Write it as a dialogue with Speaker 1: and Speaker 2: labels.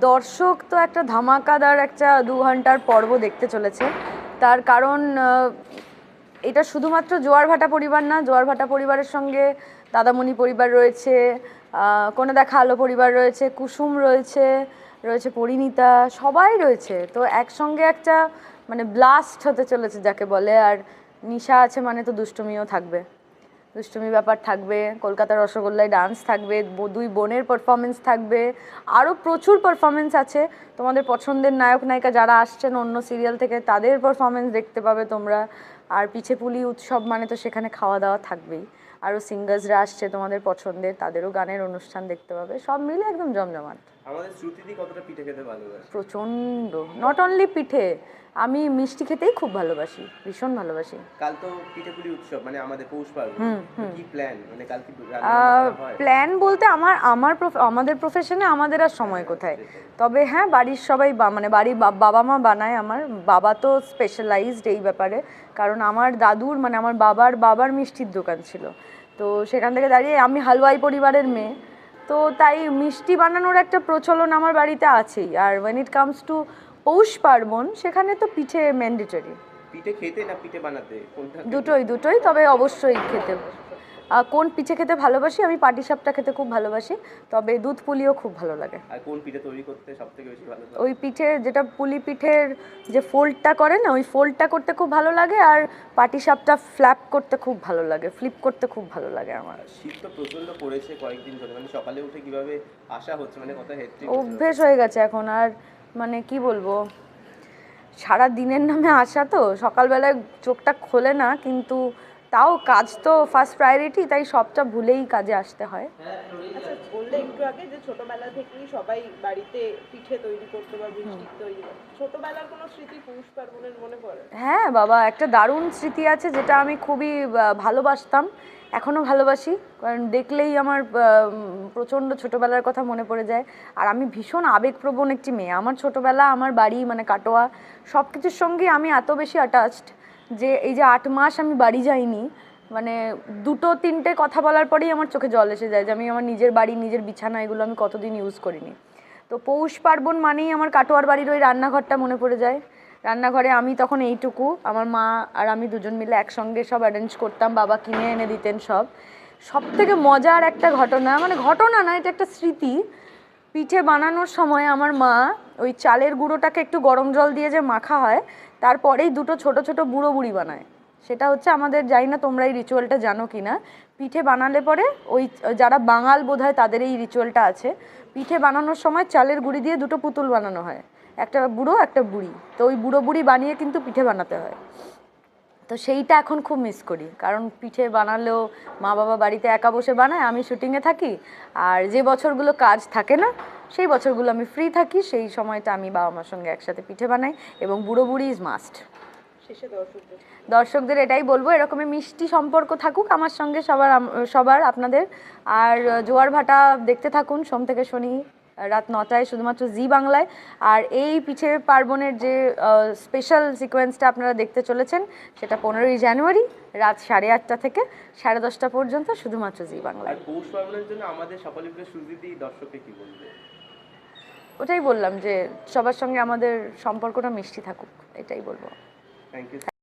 Speaker 1: দর্শক তো একটা ধামাকাদার একটা 2 ঘন্টার পর্ব দেখতে চলেছে। তার কারণ এটা শুধুমাত্র জোয়ার ভাটা পরিবার না, জোয়ার ভাটা পরিবারের সঙ্গে দাদামণি পরিবার রয়েছে, কোনে দেখা আলো পরিবার রয়েছে, কুসুম রয়েছে, রয়েছে পরিণীতা, সবাই রয়েছে। তো একসঙ্গে একটা মানে ব্লাস্ট হতে চলেছে যাকে বলে। আর নিশা আছে মানে তো দুষ্টুমিও থাকবে, দুষ্টুমি ব্যাপার থাকবে, কলকাতার রসগোল্লায় ডান্স থাকবে, দুই বোনের পারফরমেন্স থাকবে, আরও প্রচুর পারফরমেন্স আছে। তোমাদের পছন্দের নায়ক নায়িকা যারা আসছেন অন্য সিরিয়াল থেকে তাদের পারফরমেন্স দেখতে পাবে তোমরা। আর পিঠেপুলি উৎসব মানে তো সেখানে খাওয়া দাওয়া থাকবেই। আরও সিঙ্গার্সরা আসছে তোমাদের পছন্দের, তাদেরও গানের অনুষ্ঠান দেখতে পাবে। সব মিলে একদম জমজমাট।
Speaker 2: আমাদের শ্রুতিদি কতটা পিঠে খেতে ভালোবাসে?
Speaker 1: প্রচণ্ড। নট অনলি পিঠে, আমি মিষ্টি খেতেই খুব ভালোবাসি, ভীষণ ভালোবাসি।
Speaker 2: কাল তো পিঠেপুলি উৎসব, মানে আমাদের পৌষ পার্বণ, কি প্ল্যান, মানে কাল কি
Speaker 1: প্ল্যান বলতে আমাদের প্রফেশনে আমাদের আর সময় কোথায়। তবে হ্যাঁ, বাড়ির সবাই মানে বাড়ির বাবা মা বানায়। আমার বাবা তো স্পেশালাইজড এই ব্যাপারে, কারণ আমার দাদুর মানে আমার বাবার মিষ্টির দোকান ছিল। তো সেখান থেকে দাঁড়িয়ে আমি হালুয়াই পরিবারের মেয়ে, তো তাই মিষ্টি বানানোর একটা প্রচলন আমার বাড়িতে আছেই। আর when it comes to পৌষ পার্বণ, সেখানে তো পিঠে ম্যান্ডেটরি।
Speaker 2: পিঠে খেতে না পিঠে বানাতে, কোনটা?
Speaker 1: দুটোই, তবে অবশ্যই খেতে। কোন পিঠে খেতে ভালোবাসি? আমি পাটিসাপটা খেতে খুব ভালোবাসি, তবে দুধ পুলিও খুব ভালো লাগে।
Speaker 2: আর কোন পিঠে তৈরি করতে সবথেকে বেশি ভালো লাগে?
Speaker 1: ওই পিঠে যেটা পুলি পিঠের যে ফোল্ডটা করে না, ওই ফোল্ডটা করতে খুব ভালো লাগে। আর পাটিসাপটা ফ্ল্যাপ করতে খুব ভালো লাগে, ফ্লিপ করতে খুব ভালো লাগে আমার।
Speaker 2: শীত তো প্রচন্ড পড়েছে কয়েকদিন ধরে, মানে সকালে উঠে কিভাবে আসা হচ্ছে, মানে কথা হেক্টিক
Speaker 1: অভ্যেস হয়ে গেছে এখন। আর মানে কি বলবো, সারা দিনের নামে আসা তো সকালবেলায় চোখটা খোলে না, কিন্তু তাও কাজ তো ফার্স্ট প্রায়োরিটি, তাই সবটা ভুলেই কাজে আসতে হয়।
Speaker 3: আচ্ছা, বললে একটু আগে যে ছোটবেলা থেকেই সবাই বাড়িতে পিঠে তৈরি করতো বা মিষ্টি তৈরি করতো, ছোটবেলার কোনো স্মৃতি পৌষ পার্বণের মনে পড়ে?
Speaker 1: হ্যাঁ বাবা, একটা দারুণ স্মৃতি আছে যেটা আমি খুবই ভালোবাসতাম, এখনও ভালোবাসি। কারণ দেখলেই আমার প্রচণ্ড ছোটোবেলার কথা মনে পড়ে যায়। আর আমি ভীষণ আবেগপ্রবণ একটি মেয়ে। আমার ছোটোবেলা, আমার বাড়ি মানে কাটোয়া, সব কিছুর সঙ্গেই আমি এত বেশি অ্যাটাচড যে এই যে 8 মাস আমি বাড়ি যাইনি, মানে 2-3টে কথা বলার পরেই আমার চোখে জল এসে যায় যে আমি আমার নিজের বাড়ি, নিজের বিছানা, এগুলো আমি কতদিন ইউজ করিনি। তো পৌষ পার্বণ মানেই আমার কাটোয়ার বাড়ির ওই রান্নাঘরটা মনে পড়ে যায়। রান্নাঘরে আমি তখন এইটুকু, আমার মা আর আমি দুজন মিলে একসঙ্গে সব অ্যারেঞ্জ করতাম, বাবা কিনে এনে দিতেন সব। সব থেকে মজার একটা ঘটনা, মানে ঘটনা না, এটা একটা স্মৃতি। পিঠে বানানোর সময় আমার মা ওই চালের গুঁড়োটাকে একটু গরম জল দিয়ে যে মাখা হয়, তারপরেই দুটো ছোট ছোট বুড়ো বুড়ি বানায়। সেটা হচ্ছে আমাদের, জানি না তোমরা এই রিচুয়ালটা জানো কি না, পিঠে বানালে পরে ওই যারা বাঙাল বোধ হয় তাদের এই রিচুয়ালটা আছে। পিঠে বানানোর সময় চালের গুঁড়ি দিয়ে দুটো পুতুল বানানো হয়, একটা বুড়ো একটা বুড়ি। তো ওই বুড়ো বুড়ি বানিয়ে কিন্তু পিঠে বানাতে হয়। তো সেইটা এখন খুব মিস করি, কারণ পিঠে বানালেও মা বাবা বাড়িতে একা বসে বানায়, আমি শুটিংয়ে থাকি। আর যে বছরগুলো কাজ থাকে না, সেই বছরগুলো আমি ফ্রি থাকি, সেই সময়টা আমি বাবা মার সঙ্গে একসাথে পিঠে বানাই। এবং বুড়ো বুড়ি ইজ মাস্ট।
Speaker 3: শেষে
Speaker 1: দর্শকদের এটাই বলবো, এরকমই মিষ্টি সম্পর্ক থাকুক আমার সঙ্গে সবার আপনাদের। আর জোয়ার ভাটা দেখতে থাকুন সোম থেকে শনি রাত 9টায় শুধুমাত্র জি বাংলায়। আর এই পিঠে পার্বণের যে স্পেশাল সিকোয়েন্সটা আপনারা দেখতে চলেছেন, সেটা 15ই জানুয়ারি রাত 8:30 থেকে 10:30 পর্যন্ত শুধুমাত্র জি বাংলায়।
Speaker 2: পৌষ পার্বণের জন্য আমাদের সকলের সুবিধি দর্শককে কি বলবে?
Speaker 1: ওটাই বললাম যে সবার সঙ্গে আমাদের সম্পর্কটা মিষ্টি থাকুক, এটাই বলবো।
Speaker 2: Thank you.